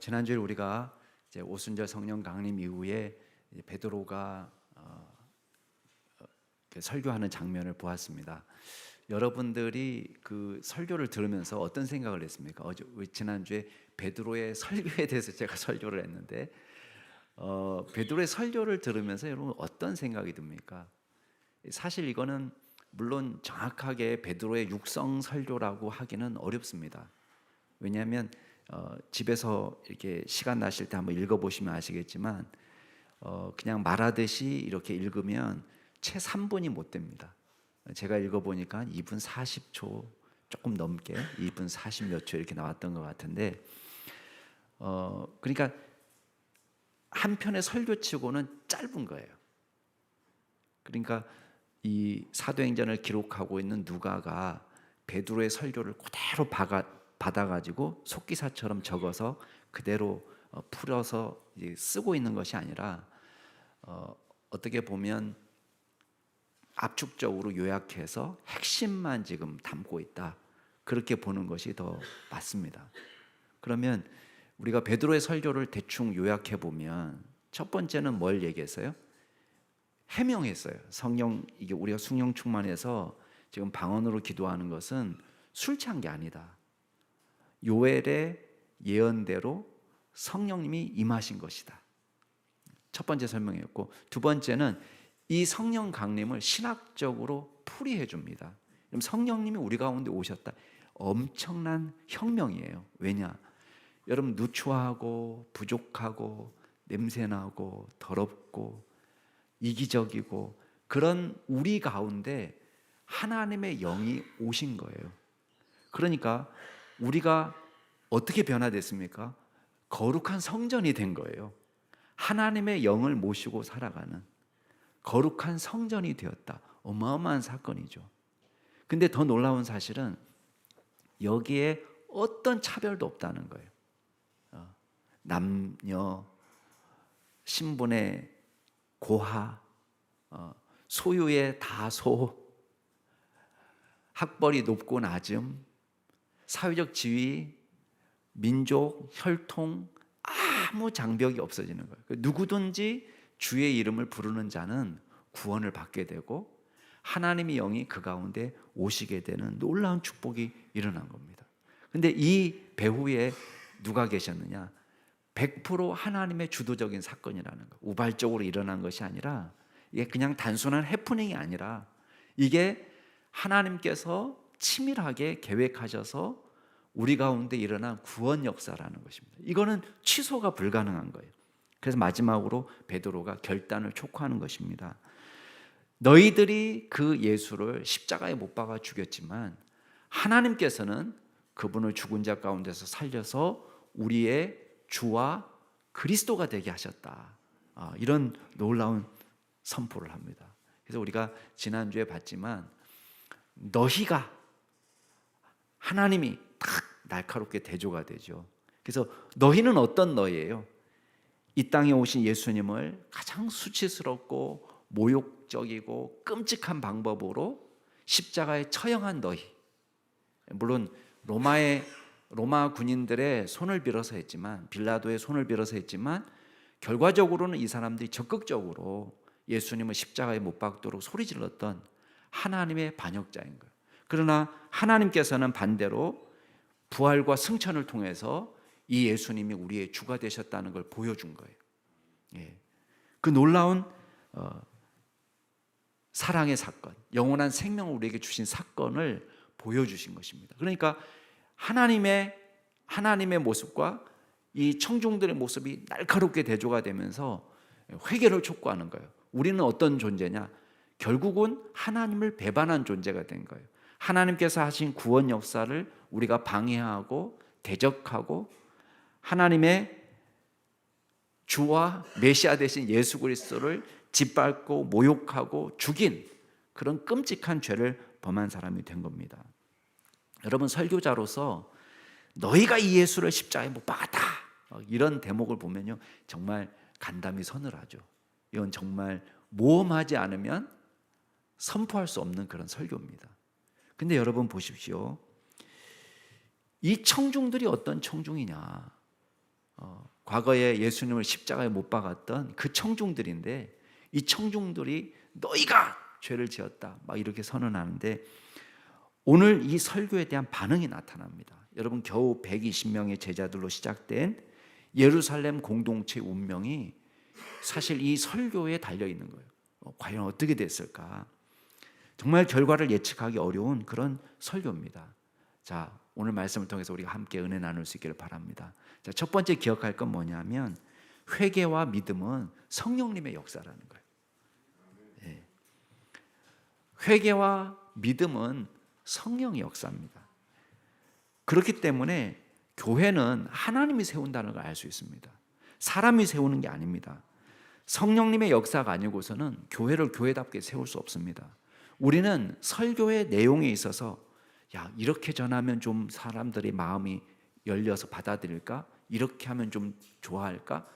지난주에 우리가 이제 오순절 성령 강림 이후에 이제 베드로가 설교하는 장면을 보았습니다. 여러분들이 그 설교를 들으면서 어떤 생각을 했습니까? 지난주에 베드로의 설교에 대해서 제가 설교를 했는데 베드로의 설교를 들으면서 여러분 어떤 생각이 듭니까? 사실 이거는 물론 정확하게 베드로의 육성 설교라고 하기는 어렵습니다. 왜냐하면 집에서 이렇게 시간 나실 때 한번 읽어보시면 아시겠지만 그냥 말하듯이 이렇게 읽으면 채 3분이 못 됩니다. 제가 읽어보니까 2분 40초 조금 넘게 2분 40 몇 초 이렇게 나왔던 것 같은데 그러니까 한 편의 설교치고는 짧은 거예요. 그러니까 이 사도행전을 기록하고 있는 누가가 베드로의 설교를 그대로 받아가지고 속기사처럼 적어서 그대로 풀어서 쓰고 있는 것이 아니라 어떻게 보면 압축적으로 요약해서 핵심만 지금 담고 있다, 그렇게 보는 것이 더 맞습니다. 그러면 우리가 베드로의 설교를 대충 요약해 보면 첫 번째는 뭘 얘기했어요? 해명했어요. 성령, 이게 우리가 성령 충만해서 지금 방언으로 기도하는 것은 술 취한 게 아니다. 요엘의 예언대로 성령님이 임하신 것이다. 첫 번째 설명이었고, 두 번째는 이 성령 강림을 신학적으로 풀이해 줍니다. 성령님이 우리 가운데 오셨다. 엄청난 혁명이에요. 왜냐? 여러분 누추하고 부족하고 냄새나고 더럽고 이기적이고 그런 우리 가운데 하나님의 영이 오신 거예요. 그러니까 우리가 어떻게 변화됐습니까? 거룩한 성전이 된 거예요. 하나님의 영을 모시고 살아가는 거룩한 성전이 되었다. 어마어마한 사건이죠. 근데 더 놀라운 사실은 여기에 어떤 차별도 없다는 거예요. 남녀, 신분의 고하, 소유의 다소, 학벌이 높고 낮음, 사회적 지위, 민족, 혈통, 아무 장벽이 없어지는 거예요. 누구든지 주의 이름을 부르는 자는 구원을 받게 되고 하나님의 영이 그 가운데 오시게 되는 놀라운 축복이 일어난 겁니다. 근데 이 배후에 누가 계셨느냐? 100% 하나님의 주도적인 사건이라는 거. 우발적으로 일어난 것이 아니라, 이게 그냥 단순한 해프닝이 아니라 이게 하나님께서 치밀하게 계획하셔서 우리 가운데 일어난 구원 역사라는 것입니다. 이거는 취소가 불가능한 거예요. 그래서 마지막으로 베드로가 결단을 촉구하는 것입니다. 너희들이 그 예수를 십자가에 못 박아 죽였지만 하나님께서는 그분을 죽은 자 가운데서 살려서 우리의 주와 그리스도가 되게 하셨다. 이런 놀라운 선포를 합니다. 그래서 우리가 지난주에 봤지만 너희가, 하나님이 딱 날카롭게 대조가 되죠. 그래서 너희는 어떤 너희예요? 이 땅에 오신 예수님을 가장 수치스럽고 모욕적이고 끔찍한 방법으로 십자가에 처형한 너희. 물론 로마 군인들의 손을 빌어서 했지만, 빌라도의 손을 빌어서 했지만 결과적으로는 이 사람들이 적극적으로 예수님을 십자가에 못 박도록 소리질렀던 하나님의 반역자인 거예요. 그러나 하나님께서는 반대로 부활과 승천을 통해서 이 예수님이 우리의 주가 되셨다는 걸 보여준 거예요. 그 놀라운 사랑의 사건, 영원한 생명을 우리에게 주신 사건을 보여주신 것입니다. 그러니까 하나님의 모습과 이 청중들의 모습이 날카롭게 대조가 되면서 회개를 촉구하는 거예요. 우리는 어떤 존재냐? 결국은 하나님을 배반한 존재가 된 거예요. 하나님께서 하신 구원 역사를 우리가 방해하고 대적하고 하나님의 주와 메시아 되신 예수 그리스도를 짓밟고 모욕하고 죽인 그런 끔찍한 죄를 범한 사람이 된 겁니다. 여러분, 설교자로서 너희가 이 예수를 십자가에 못 박았다, 이런 대목을 보면요, 정말 간담이 서늘하죠. 이건 정말 모험하지 않으면 선포할 수 없는 그런 설교입니다. 근데 여러분 보십시오. 이 청중들이 어떤 청중이냐? 과거에 예수님을 십자가에 못 박았던 그 청중들인데, 이 청중들이 너희가 죄를 지었다 막 이렇게 선언하는데, 오늘 이 설교에 대한 반응이 나타납니다. 여러분, 겨우 120명의 제자들로 시작된 예루살렘 공동체 운명이 사실 이 설교에 달려 있는 거예요. 과연 어떻게 됐을까? 정말 결과를 예측하기 어려운 그런 설교입니다. 자, 오늘 말씀을 통해서 우리가 함께 은혜 나눌 수 있기를 바랍니다. 자, 첫 번째 기억할 건 뭐냐면, 회개와 믿음은 성령님의 역사라는 거예요. 예. 회개와 믿음은 성령의 역사입니다. 그렇기 때문에 교회는 하나님이 세운다는 걸 알 수 있습니다. 사람이 세우는 게 아닙니다. 성령님의 역사가 아니고서는 교회를 교회답게 세울 수 없습니다. 우리는 설교의 내용에 있어서, 야, 이렇게 전하면 좀 사람들이 마음이 열려서 받아들일까? 이렇게 하면 좀 좋아할까?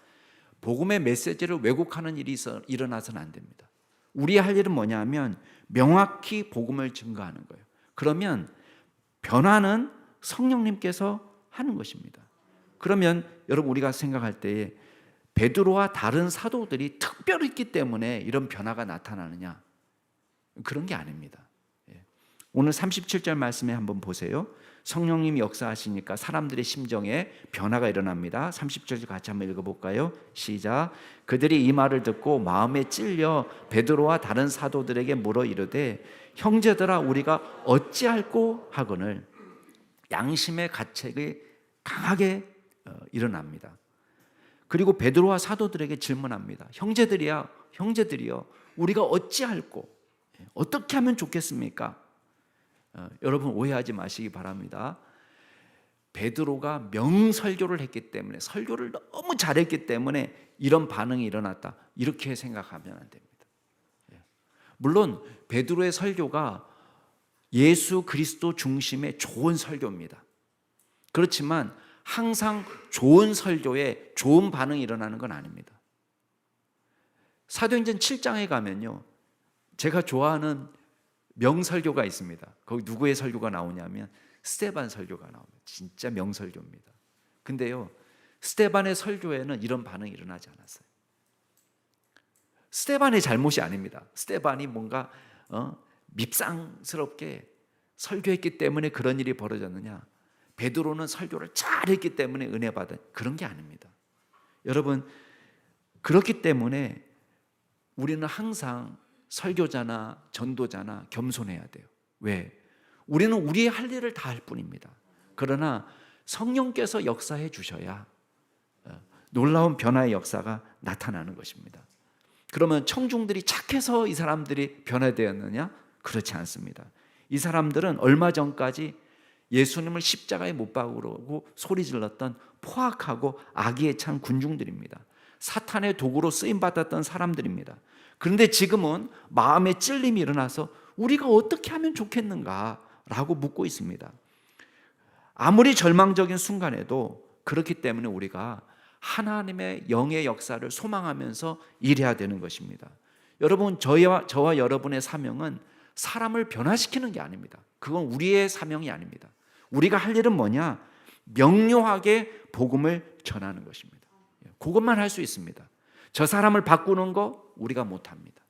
복음의 메시지를 왜곡하는 일이 일어나서는 안 됩니다. 우리 할 일은 뭐냐 하면 명확히 복음을 증거하는 거예요. 그러면 변화는 성령님께서 하는 것입니다. 그러면 여러분, 우리가 생각할 때에 베드로와 다른 사도들이 특별히 있기 때문에 이런 변화가 나타나느냐? 그런 게 아닙니다. 오늘 37절 말씀에 한번 보세요. 성령님이 역사하시니까 사람들의 심정에 변화가 일어납니다. 30절 같이 한번 읽어볼까요? 시작. 그들이 이 말을 듣고 마음에 찔려 베드로와 다른 사도들에게 물어 이르되, 형제들아, 우리가 어찌할꼬 하거늘. 양심의 가책이 강하게 일어납니다. 그리고 베드로와 사도들에게 질문합니다. 형제들이요, 우리가 어찌할꼬, 어떻게 하면 좋겠습니까? 여러분, 오해하지 마시기 바랍니다. 베드로가 명설교를 했기 때문에, 설교를 너무 잘했기 때문에 이런 반응이 일어났다, 이렇게 생각하면 안 됩니다. 물론 베드로의 설교가 예수 그리스도 중심의 좋은 설교입니다. 그렇지만 항상 좋은 설교에 좋은 반응이 일어나는 건 아닙니다. 사도행전 7장에 가면요, 제가 좋아하는 명설교가 있습니다. 거기 누구의 설교가 나오냐면 스데반 설교가 나옵니다. 진짜 명설교입니다. 근데요, 스데반의 설교에는 이런 반응이 일어나지 않았어요. 스데반의 잘못이 아닙니다. 스데반이 뭔가 밉상스럽게 설교했기 때문에 그런 일이 벌어졌느냐? 베드로는 설교를 잘했기 때문에 은혜 받은, 그런 게 아닙니다. 여러분, 그렇기 때문에 우리는 항상 설교자나 전도자나 겸손해야 돼요. 왜? 우리는 우리의 할 일을 다 할 뿐입니다. 그러나 성령께서 역사해 주셔야 놀라운 변화의 역사가 나타나는 것입니다. 그러면 청중들이 착해서 이 사람들이 변화되었느냐? 그렇지 않습니다. 이 사람들은 얼마 전까지 예수님을 십자가에 못 박으려고 소리 질렀던 포악하고 악의에 찬 군중들입니다. 사탄의 도구로 쓰임받았던 사람들입니다. 그런데 지금은 마음에 찔림이 일어나서 우리가 어떻게 하면 좋겠는가라고 묻고 있습니다. 아무리 절망적인 순간에도 그렇기 때문에 우리가 하나님의 영의 역사를 소망하면서 일해야 되는 것입니다. 여러분, 저와 여러분의 사명은 사람을 변화시키는 게 아닙니다. 그건 우리의 사명이 아닙니다. 우리가 할 일은 뭐냐? 명료하게 복음을 전하는 것입니다. 그것만 할 수 있습니다. 저 사람을 바꾸는 거 우리가 못합니다.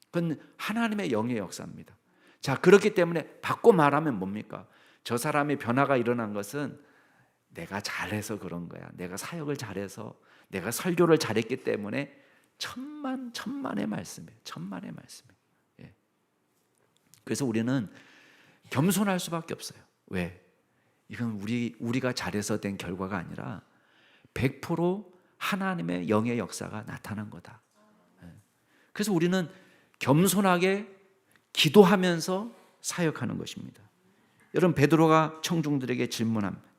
그건 하나님의 영의 역사입니다. 자, 그렇기 때문에 바꿔 말하면 뭡니까? 저 사람의 변화가 일어난 것은 내가 잘해서 그런 거야. 내가 사역을 잘해서, 내가 설교를 잘했기 때문에 천만의 말씀이에요. 천만의 말씀이에요. 예. 그래서 우리는 겸손할 수밖에 없어요. 왜? 이건 우리가 잘해서 된 결과가 아니라 100% 하나님의 영의 역사가 나타난 거다. 예. 그래서 우리는 겸손하게 기도하면서 사역하는 것입니다. 여러분, 베드로가 청중들에게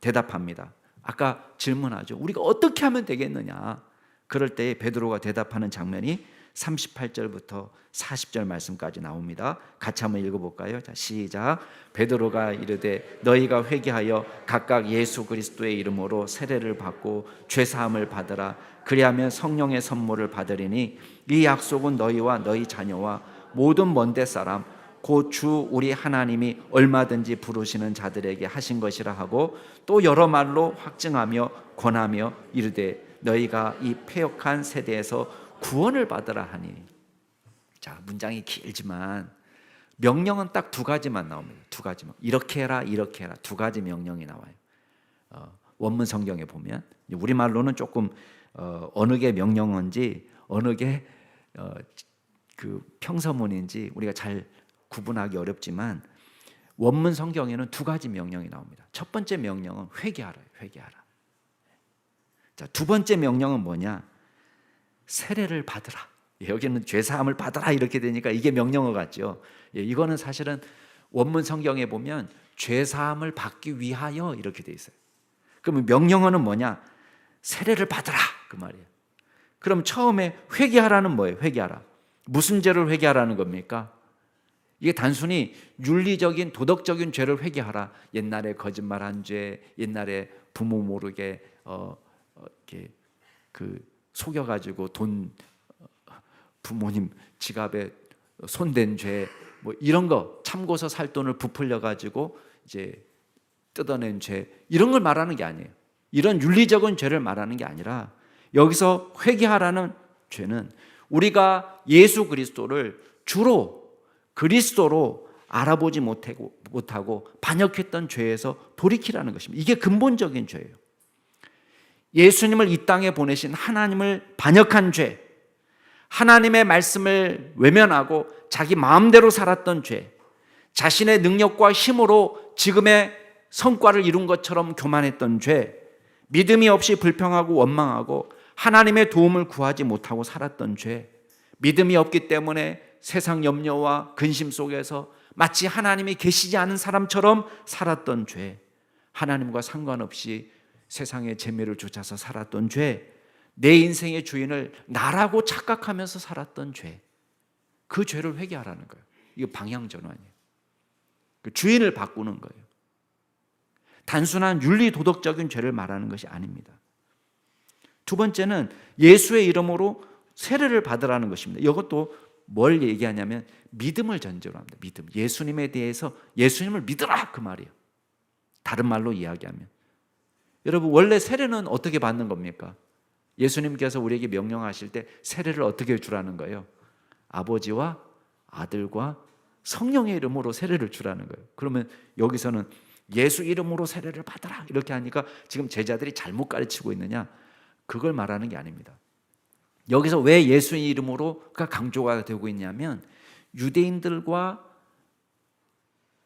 대답합니다. 아까 질문하죠. 우리가 어떻게 하면 되겠느냐? 그럴 때 베드로가 대답하는 장면이 38절부터 40절 말씀까지 나옵니다. 같이 한번 읽어볼까요? 자, 시작. 베드로가 이르되 너희가 회개하여 각각 예수 그리스도의 이름으로 세례를 받고 죄사함을 받으라. 그리하면 성령의 선물을 받으리니 이 약속은 너희와 너희 자녀와 모든 먼데 사람 곧 주 우리 하나님이 얼마든지 부르시는 자들에게 하신 것이라 하고 또 여러 말로 확증하며 권하며 이르되 너희가 이 패역한 세대에서 구원을 받으라 하니. 자, 문장이 길지만 명령은 딱 두 가지만 나옵니다. 두 가지만. 이렇게 해라, 이렇게 해라. 두 가지 명령이 나와요. 원문 성경에 보면 우리말로는 조금 어느 게 명령어인지 어느 게 그 평서문인지 우리가 잘 구분하기 어렵지만 원문 성경에는 두 가지 명령이 나옵니다. 첫 번째 명령은 회개하라, 회개하라. 자, 두 번째 명령은 뭐냐? 세례를 받으라. 여기는 죄 사함을 받으라 이렇게 되니까 이게 명령어 같죠. 이거는 사실은 원문 성경에 보면 죄 사함을 받기 위하여 이렇게 돼 있어요. 그러면 명령어는 뭐냐? 세례를 받으라 그 말이에요. 그럼 처음에 회개하라는 뭐예요? 회개하라. 무슨 죄를 회개하라는 겁니까? 이게 단순히 윤리적인 도덕적인 죄를 회개하라. 옛날에 거짓말한 죄, 옛날에 부모 모르게 이렇게 그 속여가지고 돈 부모님 지갑에 손댄 죄, 뭐 이런 거 참고서 살 돈을 부풀려 가지고 이제 뜯어낸 죄, 이런 걸 말하는 게 아니에요. 이런 윤리적인 죄를 말하는 게 아니라 여기서 회개하라는 죄는 우리가 예수 그리스도를 주로 그리스도로 알아보지 못하고 반역했던 죄에서 돌이키라는 것입니다. 이게 근본적인 죄예요. 예수님을 이 땅에 보내신 하나님을 반역한 죄, 하나님의 말씀을 외면하고 자기 마음대로 살았던 죄, 자신의 능력과 힘으로 지금의 성과를 이룬 것처럼 교만했던 죄, 믿음이 없이 불평하고 원망하고 하나님의 도움을 구하지 못하고 살았던 죄, 믿음이 없기 때문에 세상 염려와 근심 속에서 마치 하나님이 계시지 않은 사람처럼 살았던 죄, 하나님과 상관없이 세상의 재미를 쫓아서 살았던 죄, 내 인생의 주인을 나라고 착각하면서 살았던 죄, 그 죄를 회개하라는 거예요. 이거 방향전환이에요. 그 주인을 바꾸는 거예요. 단순한 윤리 도덕적인 죄를 말하는 것이 아닙니다. 두 번째는 예수의 이름으로 세례를 받으라는 것입니다. 이것도 뭘 얘기하냐면 믿음을 전제로 합니다. 믿음. 예수님에 대해서 예수님을 믿으라 그 말이에요. 다른 말로 이야기하면 여러분, 원래 세례는 어떻게 받는 겁니까? 예수님께서 우리에게 명령하실 때 세례를 어떻게 주라는 거예요? 아버지와 아들과 성령의 이름으로 세례를 주라는 거예요. 그러면 여기서는 예수 이름으로 세례를 받아라 이렇게 하니까 지금 제자들이 잘못 가르치고 있느냐? 그걸 말하는 게 아닙니다. 여기서 왜 예수 이름으로가 강조가 되고 있냐면 유대인들과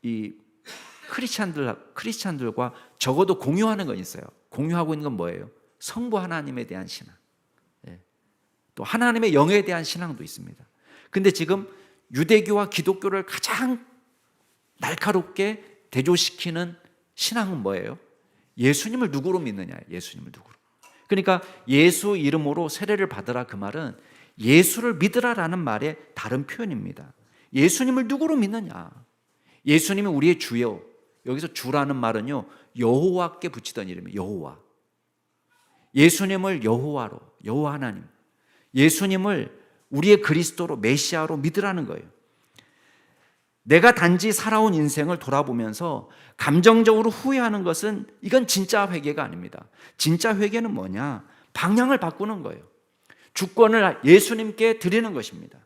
이 크리스찬들과 적어도 공유하는 건 있어요. 공유하고 있는 건 뭐예요? 성부 하나님에 대한 신앙, 또 하나님의 영에 대한 신앙도 있습니다. 근데 지금 유대교와 기독교를 가장 날카롭게 대조시키는 신앙은 뭐예요? 예수님을 누구로 믿느냐? 예수님을 누구로. 그러니까 예수 이름으로 세례를 받으라 그 말은 예수를 믿으라라는 말의 다른 표현입니다. 예수님을 누구로 믿느냐? 예수님이 우리의 주요. 여기서 주라는 말은요, 여호와께 붙이던 이름이에요. 여호와. 예수님을 여호와로, 여호와 하나님, 예수님을 우리의 그리스도로, 메시아로 믿으라는 거예요. 내가 단지 살아온 인생을 돌아보면서 감정적으로 후회하는 것은 이건 진짜 회개가 아닙니다. 진짜 회개는 뭐냐? 방향을 바꾸는 거예요. 주권을 예수님께 드리는 것입니다.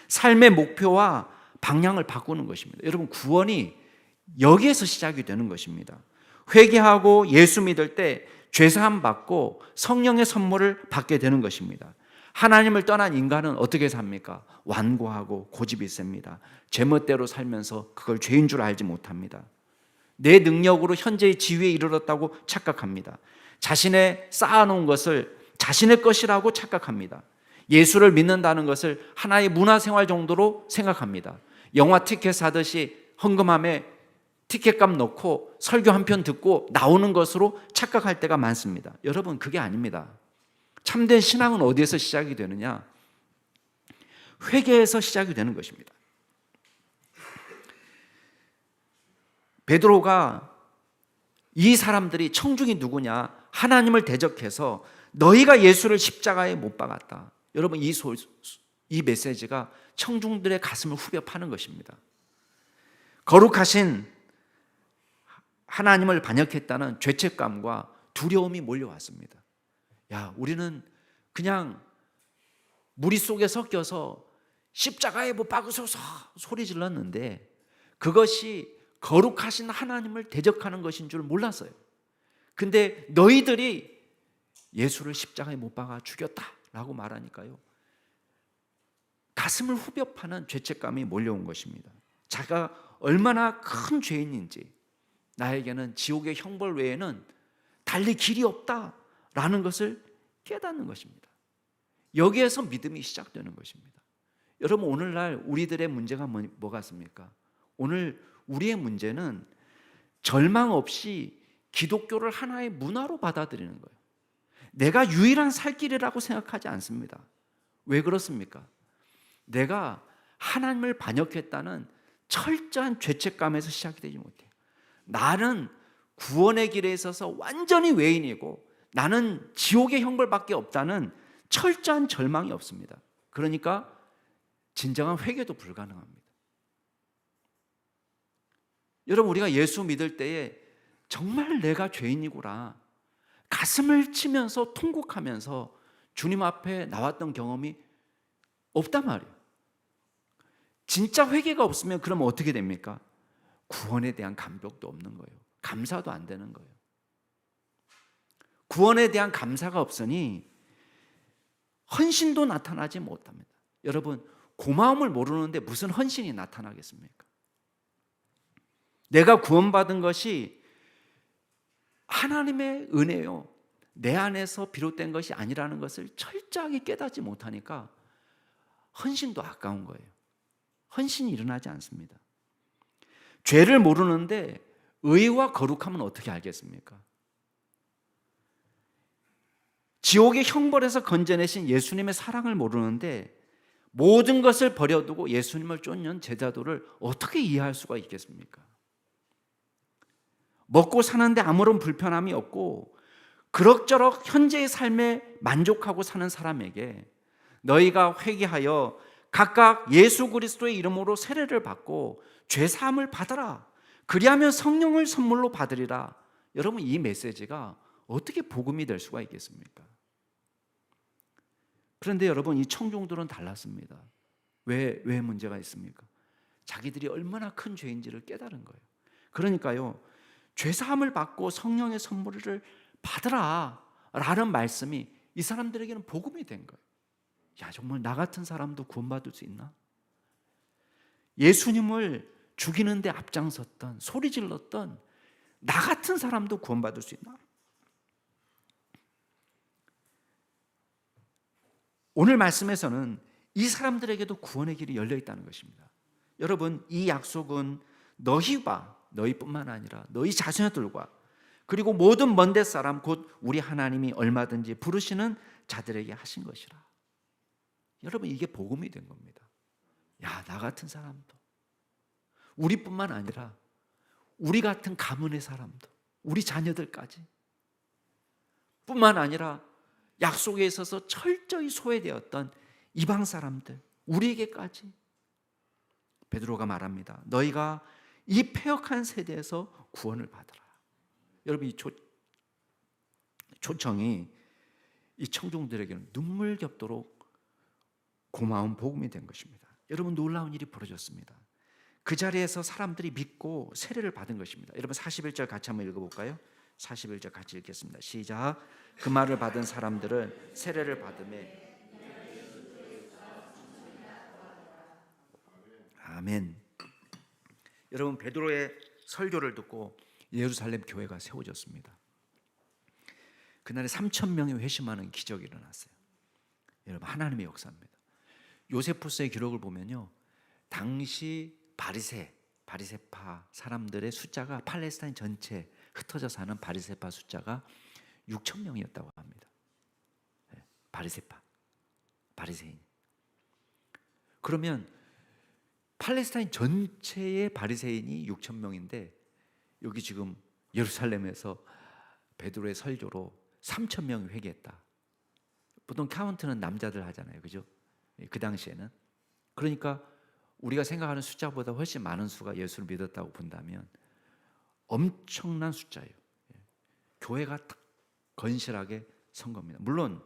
삶의 목표와 방향을 바꾸는 것입니다. 여러분, 구원이 여기에서 시작이 되는 것입니다. 회개하고 예수 믿을 때 죄사함 받고 성령의 선물을 받게 되는 것입니다. 하나님을 떠난 인간은 어떻게 삽니까? 완고하고 고집이 셉니다. 제멋대로 살면서 그걸 죄인 줄 알지 못합니다. 내 능력으로 현재의 지위에 이르렀다고 착각합니다. 자신의 쌓아놓은 것을 자신의 것이라고 착각합니다. 예수를 믿는다는 것을 하나의 문화생활 정도로 생각합니다. 영화 티켓 사듯이 헌금함에 티켓값 넣고 설교 한 편 듣고 나오는 것으로 착각할 때가 많습니다. 여러분, 그게 아닙니다. 참된 신앙은 어디에서 시작이 되느냐? 회개에서 시작이 되는 것입니다. 베드로가 이 사람들이 청중이 누구냐? 하나님을 대적해서 너희가 예수를 십자가에 못 박았다. 여러분, 이 메시지가 청중들의 가슴을 후벼 파는 것입니다. 거룩하신 하나님을 반역했다는 죄책감과 두려움이 몰려왔습니다. 야, 우리는 그냥 무리 속에 섞여서 십자가에 못 박으소서 소리 질렀는데 그것이 거룩하신 하나님을 대적하는 것인 줄 몰랐어요. 근데 너희들이 예수를 십자가에 못 박아 죽였다라고 말하니까요, 가슴을 후벼 파는 죄책감이 몰려온 것입니다. 자기가 얼마나 큰 죄인인지, 나에게는 지옥의 형벌 외에는 달리 길이 없다라는 것을 깨닫는 것입니다. 여기에서 믿음이 시작되는 것입니다. 여러분, 오늘날 우리들의 문제가 뭐 같습니까? 오늘 우리의 문제는 절망 없이 기독교를 하나의 문화로 받아들이는 거예요. 내가 유일한 살 길이라고 생각하지 않습니다. 왜 그렇습니까? 내가 하나님을 반역했다는 철저한 죄책감에서 시작이 되지 못해요. 나는 구원의 길에 있어서 완전히 외인이고 나는 지옥의 형벌밖에 없다는 철저한 절망이 없습니다. 그러니까 진정한 회개도 불가능합니다. 여러분, 우리가 예수 믿을 때에 정말 내가 죄인이구나 가슴을 치면서 통곡하면서 주님 앞에 나왔던 경험이 없단 말이에요. 진짜 회개가 없으면 그러면 어떻게 됩니까? 구원에 대한 감격도 없는 거예요. 감사도 안 되는 거예요. 구원에 대한 감사가 없으니 헌신도 나타나지 못합니다. 여러분, 고마움을 모르는데 무슨 헌신이 나타나겠습니까? 내가 구원받은 것이 하나님의 은혜요, 내 안에서 비롯된 것이 아니라는 것을 철저하게 깨닫지 못하니까 헌신도 아까운 거예요. 헌신이 일어나지 않습니다. 죄를 모르는데 의와 거룩함은 어떻게 알겠습니까? 지옥의 형벌에서 건져내신 예수님의 사랑을 모르는데 모든 것을 버려두고 예수님을 쫓는 제자도를 어떻게 이해할 수가 있겠습니까? 먹고 사는데 아무런 불편함이 없고 그럭저럭 현재의 삶에 만족하고 사는 사람에게 너희가 회개하여 각각 예수 그리스도의 이름으로 세례를 받고 죄사함을 받아라, 그리하면 성령을 선물로 받으리라. 여러분, 이 메시지가 어떻게 복음이 될 수가 있겠습니까? 그런데 여러분, 이 청중들은 달랐습니다. 왜 문제가 있습니까? 자기들이 얼마나 큰 죄인지를 깨달은 거예요. 그러니까요, 죄사함을 받고 성령의 선물을 받으라 라는 말씀이 이 사람들에게는 복음이 된 거예요. 야, 정말 나 같은 사람도 구원받을 수 있나? 예수님을 죽이는데 앞장섰던, 소리 질렀던 나 같은 사람도 구원받을 수 있나? 오늘 말씀에서는 이 사람들에게도 구원의 길이 열려 있다는 것입니다. 여러분, 이 약속은 너희뿐만 아니라 너희 자녀들과 그리고 모든 먼데 사람 곧 우리 하나님이 얼마든지 부르시는 자들에게 하신 것이라. 여러분, 이게 복음이 된 겁니다. 야, 나 같은 사람도, 우리뿐만 아니라 우리 같은 가문의 사람도, 우리 자녀들까지, 뿐만 아니라 약속에 있어서 철저히 소외되었던 이방 사람들, 우리에게까지. 베드로가 말합니다. 너희가 이 패역한 세대에서 구원을 받으라. 여러분, 이 초청이 이 청중들에게는 눈물 겹도록 고마운 복음이 된 것입니다. 여러분, 놀라운 일이 벌어졌습니다. 그 자리에서 사람들이 믿고 세례를 받은 것입니다. 여러분, 41절 같이 한번 읽어볼까요? 41절 같이 읽겠습니다. 시작. 그 말을 받은 사람들은 세례를 받음에 아멘. 여러분, 베드로의 설교를 듣고 예루살렘 교회가 세워졌습니다. 그날에 3,000명이 회심하는 기적이 일어났어요. 여러분, 하나님의 역사입니다. 요세푸스의 기록을 보면요, 당시 바리새파 사람들의 숫자가 팔레스타인 전체 흩어져 사는 바리새파 숫자가 6,000명이었다고 합니다. 바리새인. 그러면 팔레스타인 전체의 바리새인이 6,000명인데 여기 지금 예루살렘에서 베드로의 설교로 3,000명이 회개했다. 보통 카운트는 남자들 하잖아요, 그죠? 그 당시에는. 그러니까 우리가 생각하는 숫자보다 훨씬 많은 수가 예수를 믿었다고 본다면 엄청난 숫자예요. 교회가 딱 건실하게 선 겁니다. 물론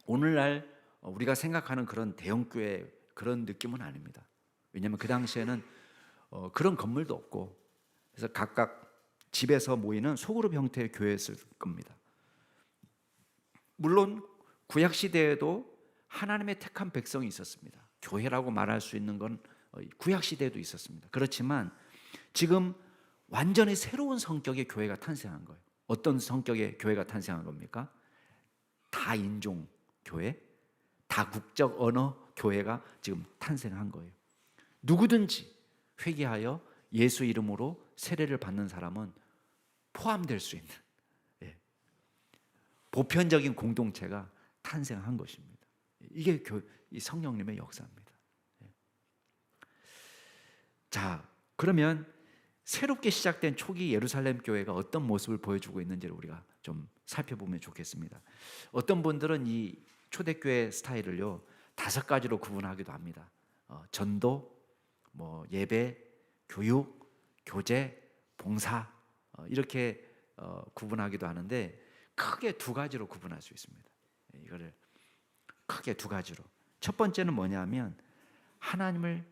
오늘날 우리가 생각하는 그런 대형교회 그런 느낌은 아닙니다. 왜냐하면 그 당시에는 그런 건물도 없고, 그래서 각각 집에서 모이는 소그룹 형태의 교회였을 겁니다. 물론 구약 시대에도 하나님의 택한 백성이 있었습니다. 교회라고 말할 수 있는 건 구약 시대에도 있었습니다. 그렇지만 지금 완전히 새로운 성격의 교회가 탄생한 거예요. 어떤 성격의 교회가 탄생한 겁니까? 다인종 교회, 다국적 언어 교회가 지금 탄생한 거예요. 누구든지 회개하여 예수 이름으로 세례를 받는 사람은 포함될 수 있는 보편적인 공동체가 탄생한 것입니다. 이게 이 성령님의 역사입니다. 자, 그러면 새롭게 시작된 초기 예루살렘 교회가 어떤 모습을 보여주고 있는지를 우리가 좀 살펴보면 좋겠습니다. 어떤 분들은 이 초대교회 스타일을요 5가지로 구분하기도 합니다. 전도, 예배, 교육, 교제, 봉사 이렇게 구분하기도 하는데 크게 2가지로 구분할 수 있습니다. 이거를 크게 2가지로. 첫 번째는 뭐냐면 하나님을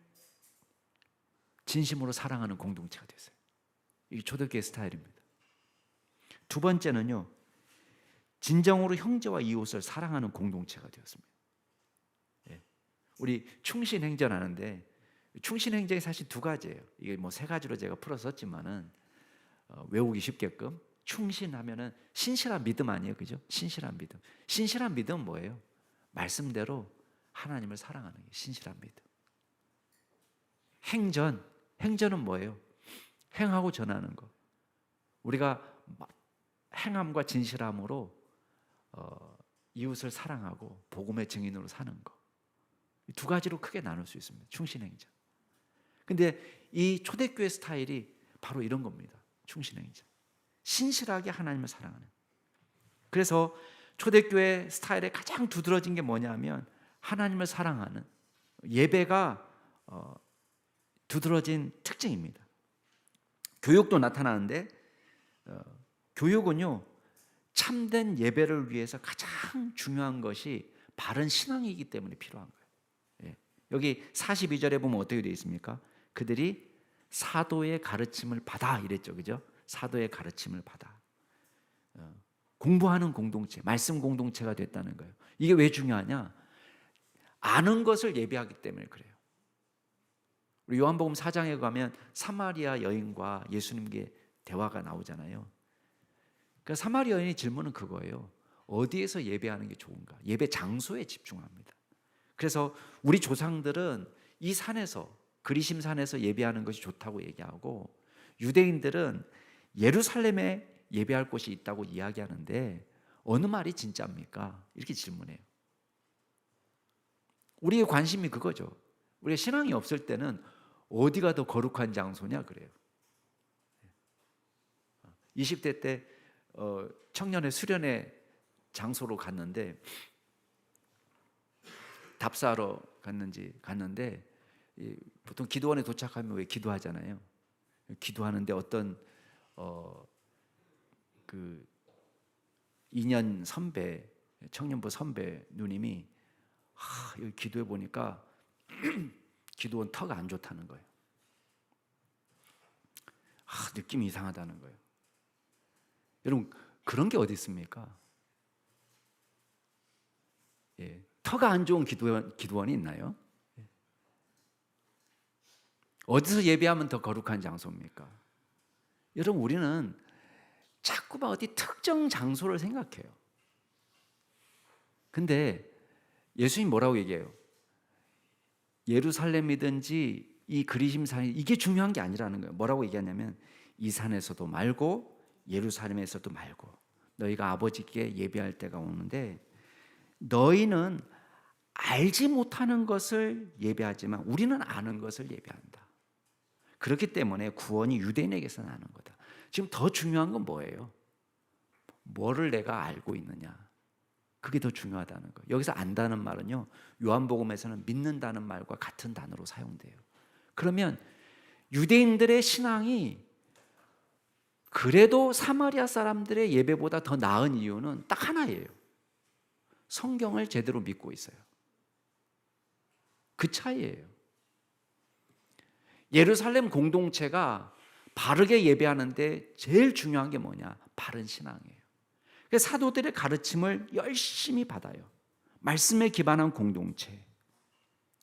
진심으로 사랑하는 공동체가 됐어요. 이게 초대교회 스타일입니다. 2번째는요 진정으로 형제와 이웃을 사랑하는 공동체가 되었습니다. 우리 충신행전하는데 충신행전이 사실 2가지예요. 이게 3가지로 제가 풀어섰지만은 외우기 쉽게끔 충신하면은 신실한 믿음 아니에요, 그죠? 신실한 믿음. 신실한 믿음은 뭐예요? 말씀대로 하나님을 사랑하는 게 신실한 믿음. 행전은 뭐예요? 행하고 전하는 거. 우리가 행함과 진실함으로 이웃을 사랑하고 복음의 증인으로 사는 거. 2가지로 크게 나눌 수 있습니다. 충신행전. 근데 이 초대교회 스타일이 바로 이런 겁니다. 충신행전. 신실하게 하나님을 사랑하는. 그래서 초대교회 스타일에 가장 두드러진 게 뭐냐면 하나님을 사랑하는 예배가 두드러진 특징입니다. 교육도 나타나는데 교육은요 참된 예배를 위해서 가장 중요한 것이 바른 신앙이기 때문에 필요한 거예요. 여기 42절에 보면 어떻게 되어 있습니까? 그들이 사도의 가르침을 받아 이랬죠, 그죠? 사도의 가르침을 받아 공부하는 공동체, 말씀 공동체가 됐다는 거예요. 이게 왜 중요하냐? 아는 것을 예배하기 때문에 그래요. 우리 요한복음 4장에 가면 사마리아 여인과 예수님께 대화가 나오잖아요. 그러니까 사마리아 여인의 질문은 그거예요. 어디에서 예배하는 게 좋은가? 예배 장소에 집중합니다. 그래서 우리 조상들은 이 산에서 그리심 산에서 예배하는 것이 좋다고 얘기하고 유대인들은 예루살렘에 예배할 곳이 있다고 이야기하는데 어느 말이 진짜입니까? 이렇게 질문해요. 우리의 관심이 그거죠. 우리가 신앙이 없을 때는 어디가 더 거룩한 장소냐 그래요. 20대 때 청년의 수련회 장소로 갔는데 답사하러 갔는데 보통 기도원에 도착하면 왜 기도하잖아요. 기도하는데 어떤 그 2년 선배 청년부 선배 누님이 여기 기도해 보니까 기도원 터가 안 좋다는 거예요. 느낌이 이상하다는 거예요. 여러분 그런 게 어디 있습니까? 터가 안 좋은 기도원이 있나요? 어디서 예배하면 더 거룩한 장소입니까? 여러분 우리는 자꾸만 어디 특정 장소를 생각해요. 근데 예수님 뭐라고 얘기해요? 예루살렘이든지 이 그리심 산이 이게 중요한 게 아니라는 거예요. 뭐라고 얘기하냐면 이 산에서도 말고 예루살렘에서도 말고 너희가 아버지께 예배할 때가 오는데 너희는 알지 못하는 것을 예배하지만 우리는 아는 것을 예배한다. 그렇기 때문에 구원이 유대인에게서 나는 거다. 지금 더 중요한 건 뭐예요? 뭐를 내가 알고 있느냐. 그게 더 중요하다는 거예요. 여기서 안다는 말은요 요한복음에서는 믿는다는 말과 같은 단어로 사용돼요. 그러면 유대인들의 신앙이 그래도 사마리아 사람들의 예배보다 더 나은 이유는 딱 하나예요. 성경을 제대로 믿고 있어요. 그 차이예요. 예루살렘 공동체가 바르게 예배하는데 제일 중요한 게 뭐냐? 바른 신앙이에요. 그래서 사도들의 가르침을 열심히 받아요. 말씀에 기반한 공동체.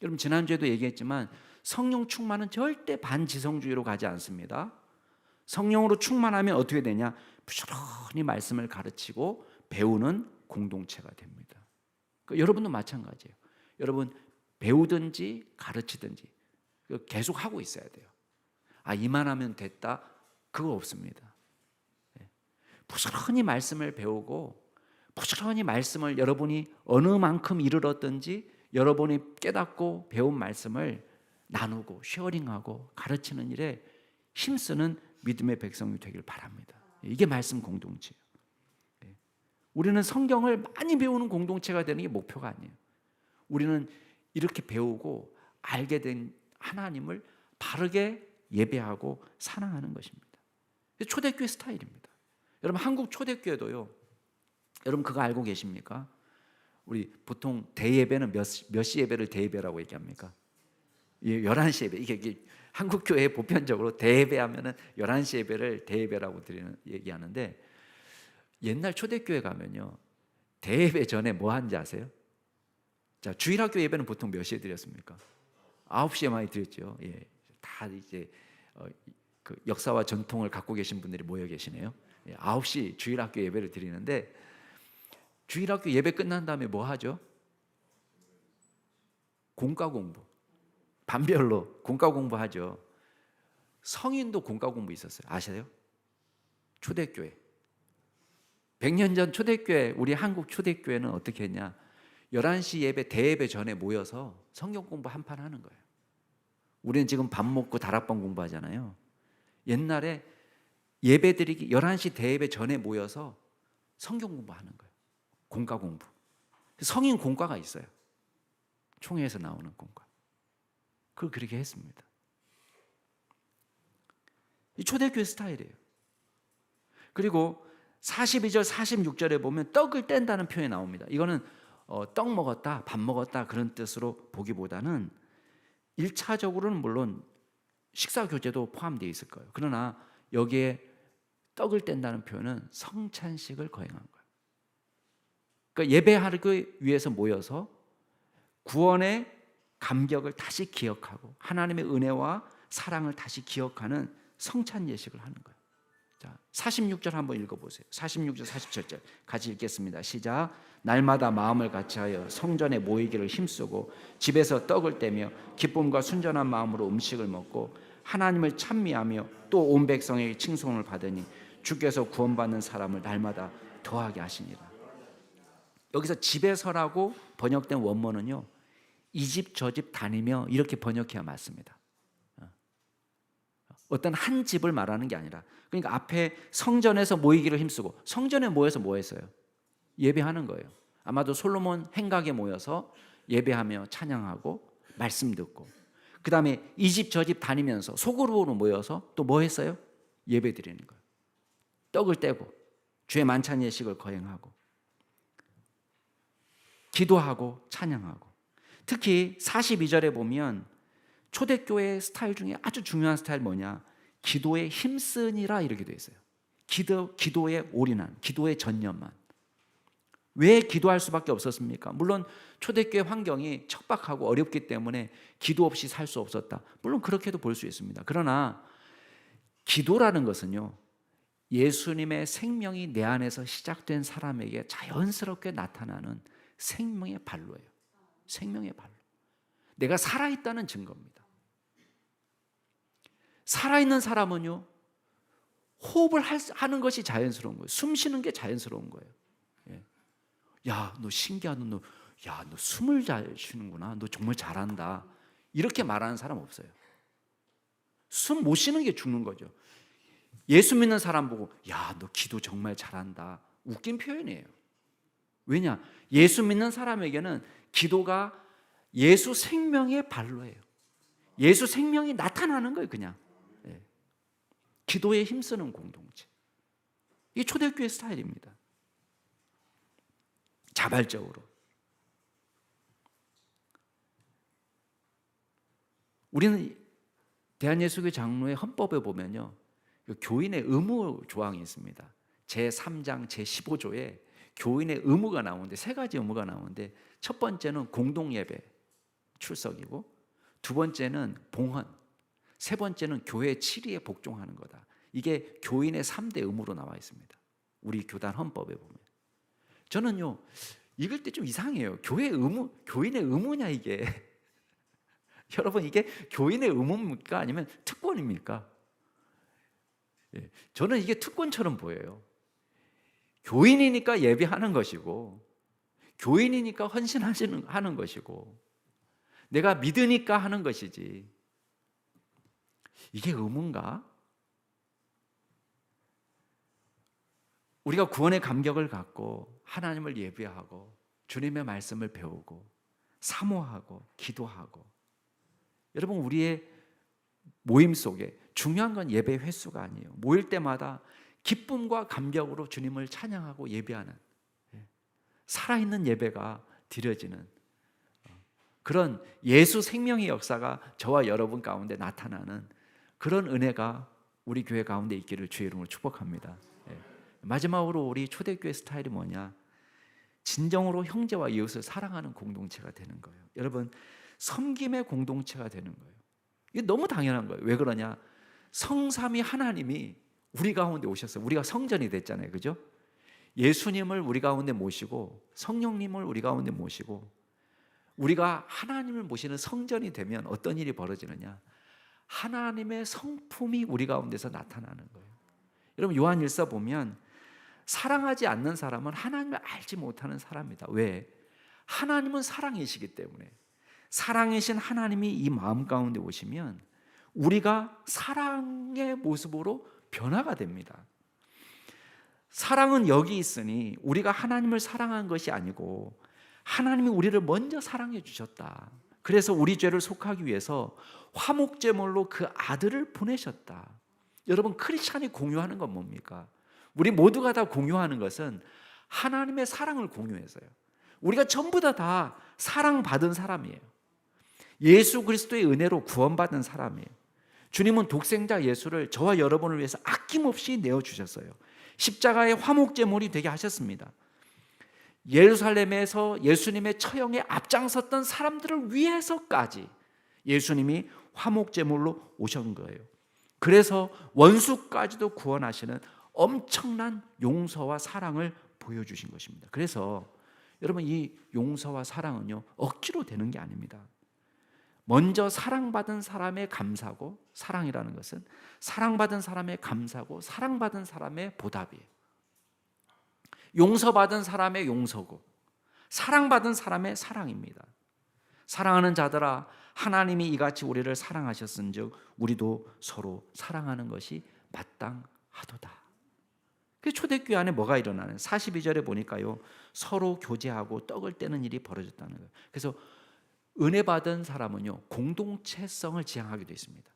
여러분 지난주에도 얘기했지만 성령 충만은 절대 반지성주의로 가지 않습니다. 성령으로 충만하면 어떻게 되냐? 부지런히 말씀을 가르치고 배우는 공동체가 됩니다. 여러분도 마찬가지예요. 여러분 배우든지 가르치든지 계속 하고 있어야 돼요. 이만하면 됐다? 그거 없습니다. 부지런히 말씀을 배우고 부지런히 말씀을 여러분이 어느 만큼 이르렀든지 여러분이 깨닫고 배운 말씀을 나누고 쉐어링하고 가르치는 일에 힘쓰는 믿음의 백성이 되길 바랍니다. 이게 말씀 공동체예요. 우리는 성경을 많이 배우는 공동체가 되는 게 목표가 아니에요. 우리는 이렇게 배우고 알게 된 하나님을 바르게 예배하고 사랑하는 것입니다. 초대교회 스타일입니다. 여러분 한국 초대교회도요. 여러분 그거 알고 계십니까? 우리 보통 대예배는 몇 시 예배를 대예배라고 얘기합니까? 11시 예배. 이게 한국 교회 보편적으로 대예배하면은 11시 예배를 대예배라고 얘기하는데 옛날 초대교회 가면요. 대예배 전에 뭐 하는지 아세요? 자, 주일학교 예배는 보통 몇 시에 드렸습니까? 9시에 많이 드렸죠. 예. 다 이제 그 역사와 전통을 갖고 계신 분들이 모여 계시네요. 9시 주일학교 예배를 드리는데 주일학교 예배 끝난 다음에 뭐 하죠? 공과 공부. 반별로 공과 공부하죠. 성인도 공과 공부 있었어요. 아세요? 초대교회. 100년 전 초대교회, 우리 한국 초대교회는 어떻게 했냐? 11시 예배, 대예배 전에 모여서 성경 공부 한판 하는 거예요. 우리는 지금 밥 먹고 다락방 공부하잖아요. 옛날에 예배 드리기 11시 대예배 전에 모여서 성경 공부하는 거예요. 공과 공부. 성인 공과가 있어요. 총회에서 나오는 공과. 그걸 그렇게 했습니다. 이 초대교회 스타일이에요. 그리고 42절, 46절에 보면 떡을 뗀다는 표현이 나옵니다. 이거는 떡 먹었다, 밥 먹었다 그런 뜻으로 보기보다는 1차적으로는 물론 식사 교제도 포함되어 있을 거예요. 그러나 여기에 떡을 뗀다는 표현은 성찬식을 거행한 거예요. 그러니까 예배하기 위해서 모여서 구원의 감격을 다시 기억하고 하나님의 은혜와 사랑을 다시 기억하는 성찬 예식을 하는 거예요. 자, 46절 한번 읽어보세요. 46절, 47절 같이 읽겠습니다. 시작. 날마다 마음을 같이하여 성전에 모이기를 힘쓰고 집에서 떡을 떼며 기쁨과 순전한 마음으로 음식을 먹고 하나님을 찬미하며 또 온 백성에게 칭송을 받으니 주께서 구원받는 사람을 날마다 더하게 하시니라. 여기서 집에서라고 번역된 원문은요, 이 집 저 집 다니며 이렇게 번역해야 맞습니다. 어떤 한 집을 말하는 게 아니라, 그러니까 앞에 성전에서 모이기를 힘쓰고, 성전에 모여서 뭐 했어요? 예배하는 거예요. 아마도 솔로몬 행각에 모여서 예배하며 찬양하고 말씀 듣고, 그 다음에 이 집 저 집 다니면서 소그룹으로 모여서 또 뭐 했어요? 예배 드리는 거예요. 떡을 떼고 주의 만찬 예식을 거행하고 기도하고 찬양하고. 특히 42절에 보면 초대교회 스타일 중에 아주 중요한 스타일 뭐냐? 기도에 힘쓰니라 이렇게 되어 있어요. 기도에 올인한, 기도에 전념한. 왜 기도할 수밖에 없었습니까? 물론 초대교회 환경이 척박하고 어렵기 때문에 기도 없이 살 수 없었다. 물론 그렇게도 볼 수 있습니다. 그러나 기도라는 것은요, 예수님의 생명이 내 안에서 시작된 사람에게 자연스럽게 나타나는 생명의 발로예요. 생명의 발로. 내가 살아있다는 증거입니다. 살아있는 사람은요, 호흡을 하는 것이 자연스러운 거예요. 숨 쉬는 게 자연스러운 거예요. 예. 야, 너 신기하다. 너 숨을 잘 쉬는구나. 너 정말 잘한다. 이렇게 말하는 사람 없어요. 숨 못 쉬는 게 죽는 거죠. 예수 믿는 사람 보고 야, 너 기도 정말 잘한다. 웃긴 표현이에요. 왜냐? 예수 믿는 사람에게는 기도가 예수 생명의 발로예요. 예수 생명이 나타나는 거예요. 그냥 기도에 힘쓰는 공동체. 이게 초대교회 스타일입니다. 자발적으로. 우리는 대한예수교 장로의 헌법에 보면요, 교인의 의무 조항이 있습니다. 제3장 제15조에 교인의 의무가 나오는데 세 가지 의무가 나오는데, 첫 번째는 공동예배 출석이고, 두 번째는 봉헌, 세 번째는 교회 치리에 복종하는 거다. 이게 교인의 3대 의무로 나와 있습니다. 우리 교단 헌법에 보면. 저는요, 읽을 때 좀 이상해요. 교인의 의무냐 이게? 여러분, 이게 교인의 의무입니까? 아니면 특권입니까? 저는 이게 특권처럼 보여요. 교인이니까 예배하는 것이고, 교인이니까 헌신하는 것이고, 내가 믿으니까 하는 것이지, 이게 의무인가? 우리가 구원의 감격을 갖고 하나님을 예배하고 주님의 말씀을 배우고 사모하고 기도하고, 여러분, 우리의 모임 속에 중요한 건 예배 횟수가 아니에요. 모일 때마다 기쁨과 감격으로 주님을 찬양하고 예배하는, 살아있는 예배가 드려지는 그런 예수 생명의 역사가 저와 여러분 가운데 나타나는 그런 은혜가 우리 교회 가운데 있기를 주의 이름으로 축복합니다. 마지막으로 우리 초대교회 스타일이 뭐냐? 진정으로 형제와 이웃을 사랑하는 공동체가 되는 거예요. 여러분, 섬김의 공동체가 되는 거예요. 이게 너무 당연한 거예요. 왜 그러냐? 성삼위 하나님이 우리 가운데 오셨어요. 우리가 성전이 됐잖아요. 그죠? 예수님을 우리 가운데 모시고 성령님을 우리 가운데 모시고 우리가 하나님을 모시는 성전이 되면 어떤 일이 벌어지느냐? 하나님의 성품이 우리 가운데서 나타나는 거예요. 여러분, 요한일서 보면 사랑하지 않는 사람은 하나님을 알지 못하는 사람이다. 왜? 하나님은 사랑이시기 때문에. 사랑이신 하나님이 이 마음 가운데 오시면 우리가 사랑의 모습으로 변화가 됩니다. 사랑은 여기 있으니 우리가 하나님을 사랑한 것이 아니고 하나님이 우리를 먼저 사랑해 주셨다. 그래서 우리 죄를 속하기 위해서 화목제물로 그 아들을 보내셨다. 여러분, 크리스찬이 공유하는 건 뭡니까? 우리 모두가 다 공유하는 것은 하나님의 사랑을 공유해서요. 우리가 전부 다 사랑받은 사람이에요. 예수 그리스도의 은혜로 구원받은 사람이에요. 주님은 독생자 예수를 저와 여러분을 위해서 아낌없이 내어주셨어요. 십자가의 화목제물이 되게 하셨습니다. 예루살렘에서 예수님의 처형에 앞장섰던 사람들을 위해서까지 예수님이 화목제물로 오신 거예요. 그래서 원수까지도 구원하시는 엄청난 용서와 사랑을 보여주신 것입니다. 그래서 여러분, 이 용서와 사랑은요, 억지로 되는 게 아닙니다. 먼저 사랑받은 사람의 감사고, 사랑이라는 것은 사랑받은 사람의 감사고 사랑받은 사람의 보답이에요. 용서받은 사람의 용서고 사랑받은 사람의 사랑입니다. 사랑하는 자들아, 하나님이 이같이 우리를 사랑하셨은즉 우리도 서로 사랑하는 것이 마땅하도다. 그 초대교회 안에 뭐가 일어나는? 42절에 보니까요, 서로 교제하고 떡을 떼는 일이 벌어졌다는 거예요. 그래서 은혜 받은 사람은요, 공동체성을 지향하게 되어 있습니다.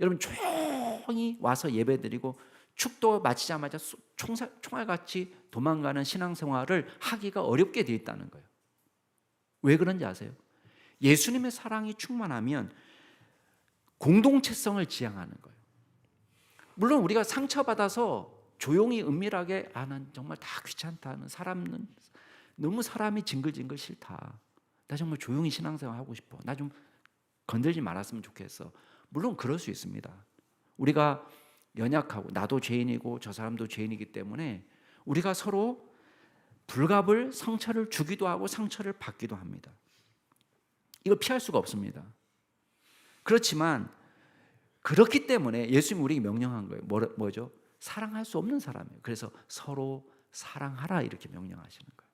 여러분, 조용히 와서 예배드리고 축도 마치자마자 총알같이 도망가는 신앙생활을 하기가 어렵게 되어 있다는 거예요. 왜 그런지 아세요? 예수님의 사랑이 충만하면 공동체성을 지향하는 거예요. 물론 우리가 상처받아서 조용히 은밀하게, 난 정말 다 귀찮다, 사람은 너무 사람이 징글징글 싫다, 나 정말 조용히 신앙생활 하고 싶어, 나 좀 건들지 말았으면 좋겠어. 물론 그럴 수 있습니다. 우리가 연약하고 나도 죄인이고 저 사람도 죄인이기 때문에 우리가 서로 불갑을, 상처를 주기도 하고 상처를 받기도 합니다. 이걸 피할 수가 없습니다. 그렇지만 그렇기 때문에 예수님이 우리에게 명령한 거예요. 뭐죠? 사랑할 수 없는 사람이에요. 그래서 서로 사랑하라 이렇게 명령하시는 거예요.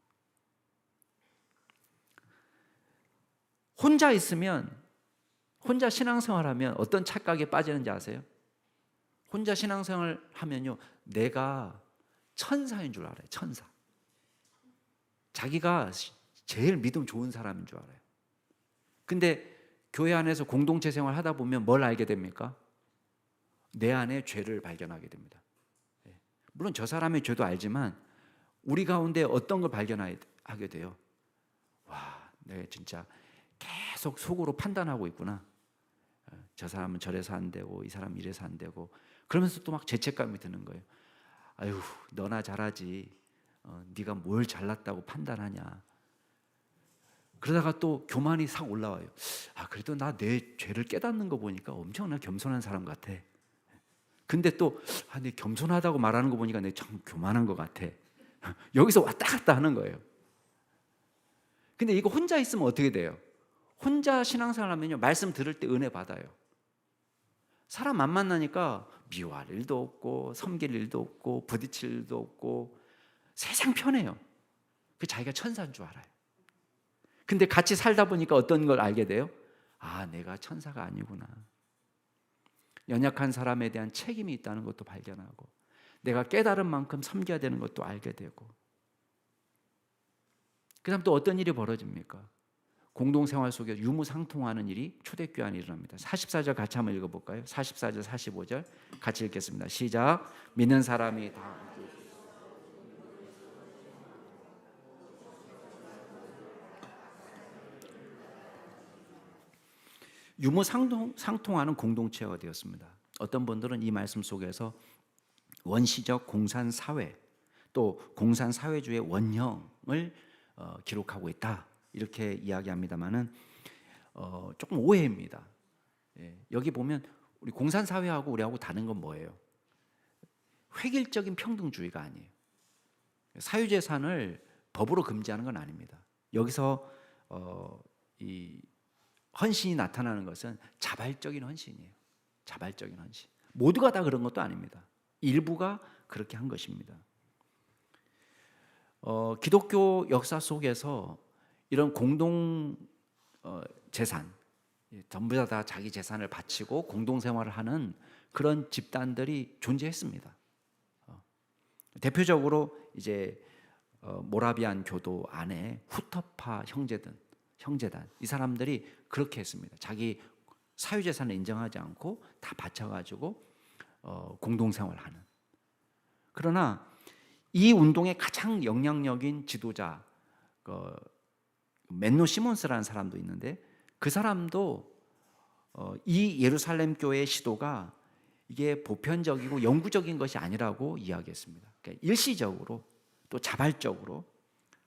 혼자 있으면, 혼자 신앙생활하면 어떤 착각에 빠지는지 아세요? 혼자 신앙생활 하면요, 내가 천사인 줄 알아요. 천사. 자기가 제일 믿음 좋은 사람인 줄 알아요. 근데 교회 안에서 공동체 생활 하다 보면 뭘 알게 됩니까? 내 안에 죄를 발견하게 됩니다. 물론 저 사람의 죄도 알지만 우리 가운데 어떤 걸 발견하게 돼요. 와, 내가 진짜 계속 속으로 판단하고 있구나. 저 사람은 저래서 안 되고 이 사람은 이래서 안 되고, 그러면서 또 막 죄책감이 드는 거예요. 아유, 너나 잘하지. 네가 뭘 잘났다고 판단하냐. 그러다가 또 교만이 싹 올라와요. 아, 그래도 나 내 죄를 깨닫는 거 보니까 엄청나 겸손한 사람 같아. 근데 또 내 겸손하다고 말하는 거 보니까 내 참 교만한 것 같아. 여기서 왔다 갔다 하는 거예요. 근데 이거 혼자 있으면 어떻게 돼요? 혼자 신앙생활 하면요, 말씀 들을 때 은혜 받아요. 사람 안 만나니까 미워할 일도 없고 섬길 일도 없고 부딪힐 일도 없고 세상 편해요. 그 자기가 천사인 줄 알아요. 근데 같이 살다 보니까 어떤 걸 알게 돼요? 아, 내가 천사가 아니구나. 연약한 사람에 대한 책임이 있다는 것도 발견하고, 내가 깨달은 만큼 섬겨야 되는 것도 알게 되고. 그 다음 또 어떤 일이 벌어집니까? 공동생활 속에서 유무상통하는 일이 초대교회 안에 일어납니다. 44절 같이 한번 읽어볼까요? 44절 45절 같이 읽겠습니다. 시작. 믿는 사람이 다 유무상통하는 공동체가 되었습니다. 어떤 분들은 이 말씀 속에서 원시적 공산사회, 또 공산사회주의 원형을 기록하고 있다, 이렇게 이야기합니다만은 조금 오해입니다. 여기 보면 우리 공산사회하고 우리하고 다른 건 뭐예요? 획일적인 평등주의가 아니에요. 사유재산을 법으로 금지하는 건 아닙니다. 여기서 이 헌신이 나타나는 것은 자발적인 헌신이에요. 자발적인 헌신. 모두가 다 그런 것도 아닙니다. 일부가 그렇게 한 것입니다. 기독교 역사 속에서 이런 공동 재산, 전부 다 자기 재산을 바치고 공동 생활을 하는 그런 집단들이 존재했습니다. 대표적으로 이제 모라비안 교도 안에 후터파 형제단, 이 사람들이 그렇게 했습니다. 자기 사유재산을 인정하지 않고 다 바쳐가지고 공동생활하는. 그러나 이 운동의 가장 영향력인 지도자 맨노 시몬스라는 사람도 있는데, 그 사람도 이 예루살렘 교회의 시도가 이게 보편적이고 영구적인 것이 아니라고 이야기했습니다. 그러니까 일시적으로 또 자발적으로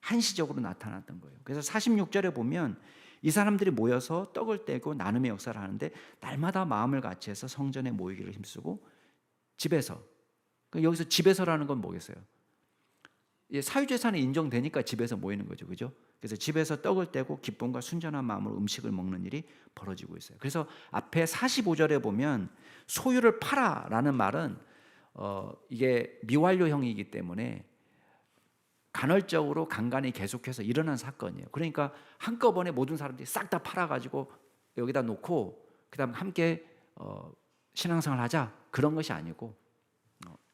한시적으로 나타났던 거예요. 그래서 46절에 보면 이 사람들이 모여서 떡을 떼고 나눔의 역사를 하는데, 날마다 마음을 같이해서 성전에 모이기를 힘쓰고 집에서, 여기서 집에서라는 건 뭐겠어요? 사유재산이 인정되니까 집에서 모이는 거죠, 그죠? 그래서 집에서 떡을 떼고 기쁨과 순전한 마음으로 음식을 먹는 일이 벌어지고 있어요. 그래서 앞에 45절에 보면 소유를 팔아라는 말은 이게 미완료형이기 때문에 간헐적으로 간간히 계속해서 일어난 사건이에요. 그러니까 한꺼번에 모든 사람들이 싹 다 팔아가지고 여기다 놓고 그다음 함께 신앙생활 하자, 그런 것이 아니고,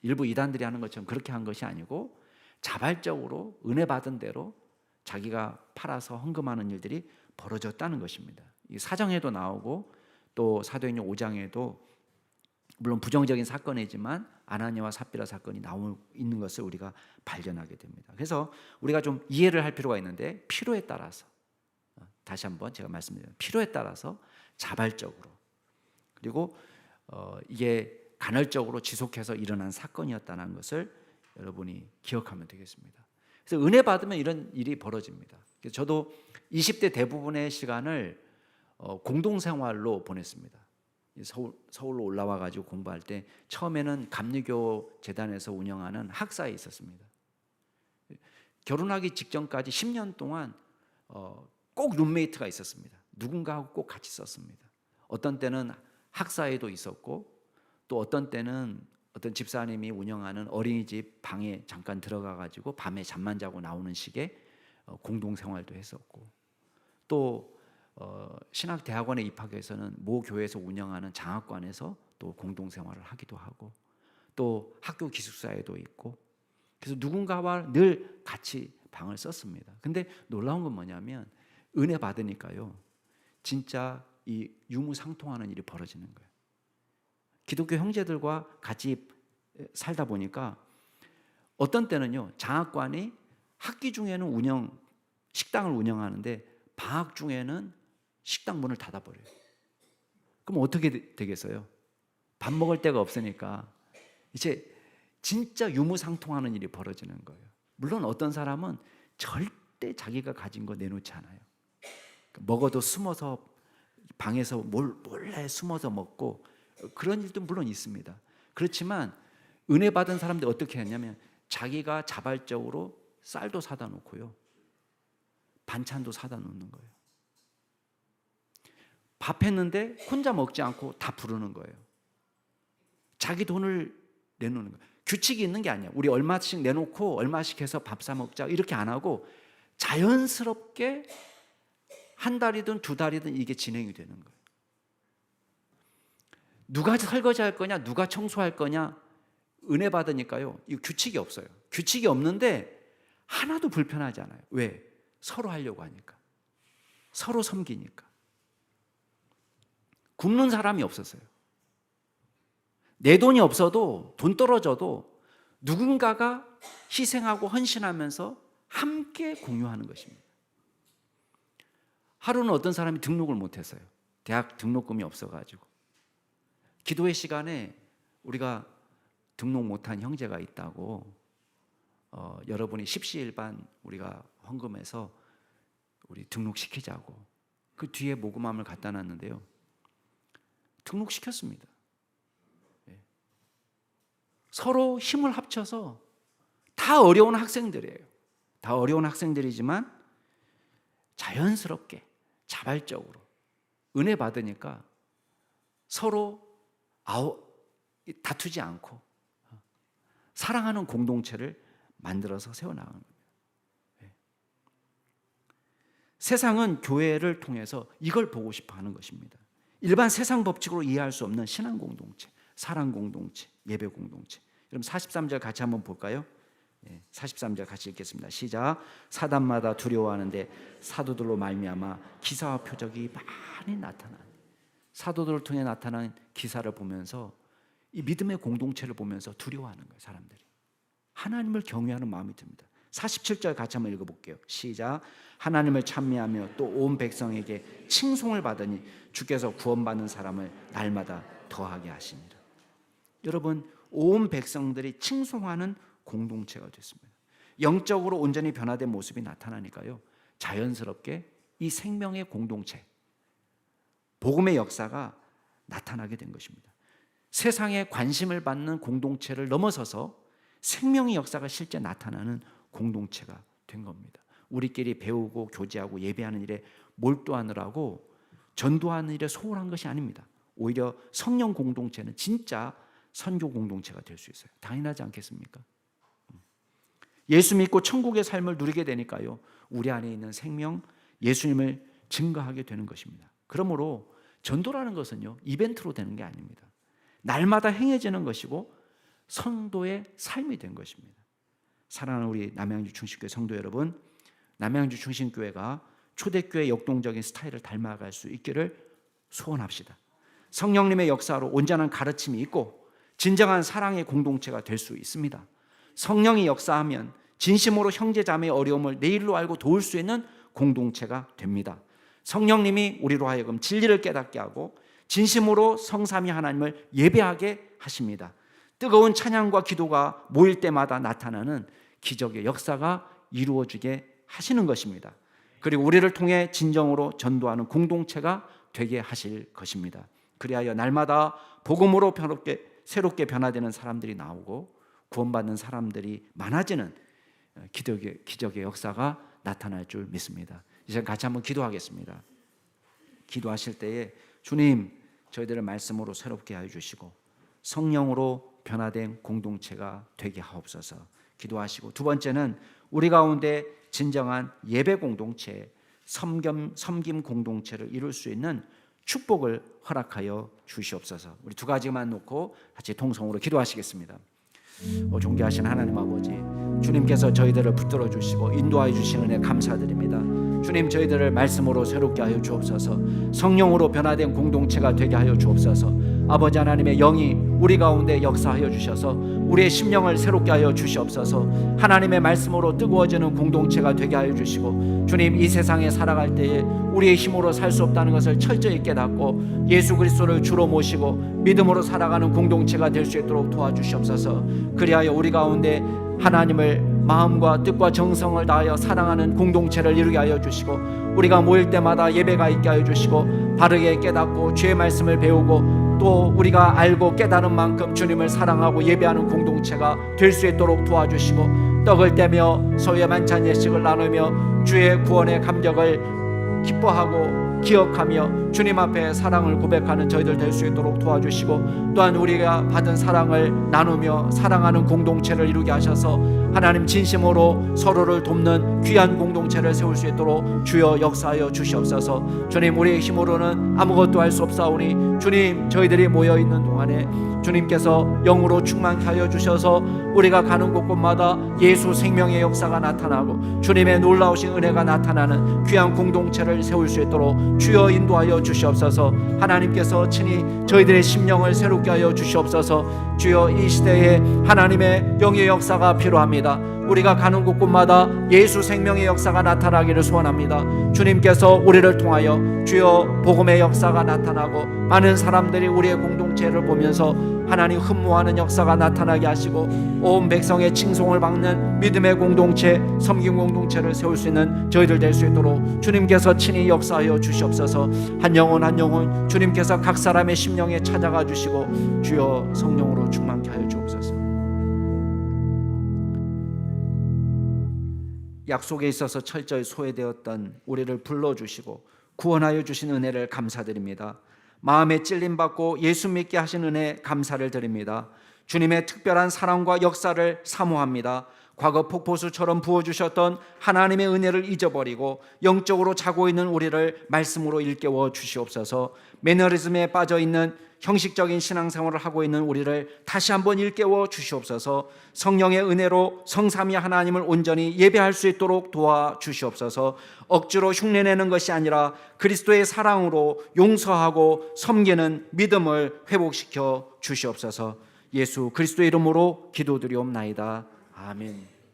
일부 이단들이 하는 것처럼 그렇게 한 것이 아니고, 자발적으로 은혜 받은 대로 자기가 팔아서 헌금하는 일들이 벌어졌다는 것입니다. 이 사정에도 나오고 또 사도행전 5장에도 물론 부정적인 사건이지만 아나니아와 삽비라 사건이 나오고 있는 것을 우리가 발견하게 됩니다. 그래서 우리가 좀 이해를 할 필요가 있는데, 필요에 따라서, 다시 한번 제가 말씀드리면 필요에 따라서 자발적으로, 그리고 이게 간헐적으로 지속해서 일어난 사건이었다는 것을 여러분이 기억하면 되겠습니다. 그래서 은혜 받으면 이런 일이 벌어집니다. 그래서 저도 20대 대부분의 시간을 공동생활로 보냈습니다. 서울로 올라와 가지고 공부할 때 처음에는 감리교 재단에서 운영하는 학사에 있었습니다. 결혼하기 직전까지 10년 동안 꼭 룸메이트가 있었습니다. 누군가하고 꼭 같이 썼습니다. 어떤 때는 학사에도 있었고, 또 어떤 때는 어떤 집사님이 운영하는 어린이집 방에 잠깐 들어가 가지고 밤에 잠만 자고 나오는 식의 공동생활도 했었고, 또 신학대학원에 입학해서는 모 교회에서 운영하는 장학관에서 또 공동생활을 하기도 하고, 또 학교 기숙사에도 있고, 그래서 누군가와 늘 같이 방을 썼습니다. 근데 놀라운 건 뭐냐면, 은혜 받으니까요, 진짜 이 유무상통하는 일이 벌어지는 거예요. 기독교 형제들과 같이 살다 보니까 어떤 때는요, 장학관이 학기 중에는 식당을 운영하는데 방학 중에는 식당 문을 닫아버려요. 그럼 어떻게 되겠어요? 밥 먹을 데가 없으니까 이제 진짜 유무상통하는 일이 벌어지는 거예요. 물론 어떤 사람은 절대 자기가 가진 거 내놓지 않아요. 먹어도 숨어서 방에서 몰래 숨어서 먹고 그런 일도 물론 있습니다. 그렇지만 은혜 받은 사람들이 어떻게 했냐면 자기가 자발적으로 쌀도 사다 놓고요, 반찬도 사다 놓는 거예요. 밥 했는데 혼자 먹지 않고 다 부르는 거예요. 자기 돈을 내놓는 거예요. 규칙이 있는 게 아니야. 우리 얼마씩 내놓고 얼마씩 해서 밥 사 먹자 이렇게 안 하고 자연스럽게 한 달이든 두 달이든 이게 진행이 되는 거예요. 누가 설거지할 거냐, 누가 청소할 거냐, 은혜 받으니까요, 이 규칙이 없어요. 규칙이 없는데 하나도 불편하지 않아요. 왜? 서로 하려고 하니까, 서로 섬기니까. 굶는 사람이 없었어요. 내 돈이 없어도, 돈 떨어져도 누군가가 희생하고 헌신하면서 함께 공유하는 것입니다. 하루는 어떤 사람이 등록을 못했어요. 대학 등록금이 없어가지고. 기도회 시간에 우리가 등록 못한 형제가 있다고, 여러분이 십시일반 우리가 헌금해서 우리 등록시키자고 그 뒤에 모금함을 갖다 놨는데요, 등록시켰습니다. 서로 힘을 합쳐서, 다 어려운 학생들이에요. 다 어려운 학생들이지만 자연스럽게 자발적으로 은혜 받으니까 서로 다투지 않고 사랑하는 공동체를 만들어서 세워나가는 거예요. 세상은 교회를 통해서 이걸 보고 싶어 하는 것입니다. 일반 세상 법칙으로 이해할 수 없는 신앙 공동체, 사랑 공동체, 예배 공동체. 여러분 43절 같이 한번 볼까요? 43절 같이 읽겠습니다. 시작. 사단마다 두려워하는데 사도들로 말미암아 기사와 표적이 많이 나타나니. 사도들을 통해 나타난 기사를 보면서, 이 믿음의 공동체를 보면서 두려워하는 거예요. 사람들이 하나님을 경외하는 마음이 듭니다. 47절 같이 한번 읽어볼게요. 시작. 하나님을 찬미하며 또 온 백성에게 칭송을 받으니 주께서 구원받는 사람을 날마다 더하게 하시니라. 여러분, 온 백성들이 칭송하는 공동체가 됐습니다. 영적으로 온전히 변화된 모습이 나타나니까요, 자연스럽게 이 생명의 공동체, 복음의 역사가 나타나게 된 것입니다. 세상에 관심을 받는 공동체를 넘어서서 생명의 역사가 실제 나타나는 공동체가 된 겁니다. 우리끼리 배우고 교제하고 예배하는 일에 몰두하느라고 전도하는 일에 소홀한 것이 아닙니다. 오히려 성령 공동체는 진짜 선교 공동체가 될 수 있어요. 당연하지 않겠습니까? 예수 믿고 천국의 삶을 누리게 되니까요, 우리 안에 있는 생명, 예수님을 증거하게 되는 것입니다. 그러므로 전도라는 것은요, 이벤트로 되는 게 아닙니다. 날마다 행해지는 것이고 성도의 삶이 된 것입니다. 사랑하는 우리 남양주 충신교회 성도 여러분, 남양주 충신교회가 초대교회 역동적인 스타일을 닮아갈 수 있기를 소원합시다. 성령님의 역사로 온전한 가르침이 있고 진정한 사랑의 공동체가 될 수 있습니다. 성령이 역사하면 진심으로 형제자매의 어려움을 내 일로 알고 도울 수 있는 공동체가 됩니다. 성령님이 우리로 하여금 진리를 깨닫게 하고 진심으로 성삼위 하나님을 예배하게 하십니다. 뜨거운 찬양과 기도가 모일 때마다 나타나는 기적의 역사가 이루어지게 하시는 것입니다. 그리고 우리를 통해 진정으로 전도하는 공동체가 되게 하실 것입니다. 그리하여 날마다 복음으로 새롭게 변화되는 사람들이 나오고 구원받는 사람들이 많아지는 기적의 역사가 나타날 줄 믿습니다. 이제 같이 한번 기도하겠습니다. 기도하실 때에 주님, 저희들을 말씀으로 새롭게 하여 주시고 성령으로 변화된 공동체가 되게 하옵소서 기도하시고, 두 번째는 우리 가운데 진정한 예배 공동체, 섬김 공동체를 이룰 수 있는 축복을 허락하여 주시옵소서. 우리 두 가지만 놓고 같이 통성으로 기도하시겠습니다. 존귀하신 하나님 아버지, 주님께서 저희들을 붙들어 주시고 인도하여 주시는 은혜 감사드립니다. 주님, 저희들을 말씀으로 새롭게 하여 주옵소서. 성령으로 변화된 공동체가 되게 하여 주옵소서. 아버지 하나님의 영이 우리 가운데 역사하여 주셔서 우리의 심령을 새롭게 하여 주시옵소서. 하나님의 말씀으로 뜨거워지는 공동체가 되게 하여 주시고, 주님, 이 세상에 살아갈 때에 우리의 힘으로 살 수 없다는 것을 철저히 깨닫고 예수 그리스도를 주로 모시고 믿음으로 살아가는 공동체가 될 수 있도록 도와주시옵소서. 그리하여 우리 가운데 하나님을 마음과 뜻과 정성을 다하여 사랑하는 공동체를 이루게 하여 주시고, 우리가 모일 때마다 예배가 있게 하여 주시고, 바르게 깨닫고 주의 말씀을 배우고 또 우리가 알고 깨달은 만큼 주님을 사랑하고 예배하는 공동체가 될 수 있도록 도와주시고, 떡을 떼며 서로의 만찬 예식을 나누며 주의 구원의 감격을 기뻐하고 기억하며 주님 앞에 사랑을 고백하는 저희들 될 수 있도록 도와주시고, 또한 우리가 받은 사랑을 나누며 사랑하는 공동체를 이루게 하셔서 하나님 진심으로 서로를 돕는 귀한 공동체를 세울 수 있도록 주여 역사하여 주시옵소서. 주님, 우리의 힘으로는 아무것도 할 수 없사오니 주님, 저희들이 모여있는 동안에 주님께서 영으로 충만케 하여 주셔서 우리가 가는 곳곳마다 예수 생명의 역사가 나타나고 주님의 놀라우신 은혜가 나타나는 귀한 공동체를 세울 수 있도록 주여 인도하여 주시옵소서. 하나님께서 친히 저희들의 심령을 새롭게 하여 주시옵소서. 주여, 이 시대에 하나님의 영의 역사가 필요합니다. 우리가 가는 곳곳마다 예수 생명의 역사가 나타나기를 소원합니다. 주님께서 우리를 통하여 주여 복음의 역사가 나타나고 많은 사람들이 우리의 공동체를 보면서 하나님 흠모하는 역사가 나타나게 하시고 온 백성의 칭송을 받는 믿음의 공동체, 섬김 공동체를 세울 수 있는 저희들 될 수 있도록 주님께서 친히 역사하여 주시옵소서. 한 영혼 한 영혼 주님께서 각 사람의 심령에 찾아가 주시고 주여 성령으로 충만케 하여 주옵소서. 약속에 있어서 철저히 소외되었던 우리를 불러주시고 구원하여 주신 은혜를 감사드립니다. 마음에 찔림받고 예수 믿게 하신 은혜 감사를 드립니다. 주님의 특별한 사랑과 역사를 사모합니다. 과거 폭포수처럼 부어주셨던 하나님의 은혜를 잊어버리고 영적으로 자고 있는 우리를 말씀으로 일깨워 주시옵소서. 매너리즘에 빠져있는 형식적인 신앙생활을 하고 있는 우리를 다시 한번 일깨워 주시옵소서. 성령의 은혜로 성삼위 하나님을 온전히 예배할 수 있도록 도와주시옵소서. 억지로 흉내내는 것이 아니라 그리스도의 사랑으로 용서하고 섬기는 믿음을 회복시켜 주시옵소서. 예수 그리스도의 이름으로 기도드리옵나이다. 아멘.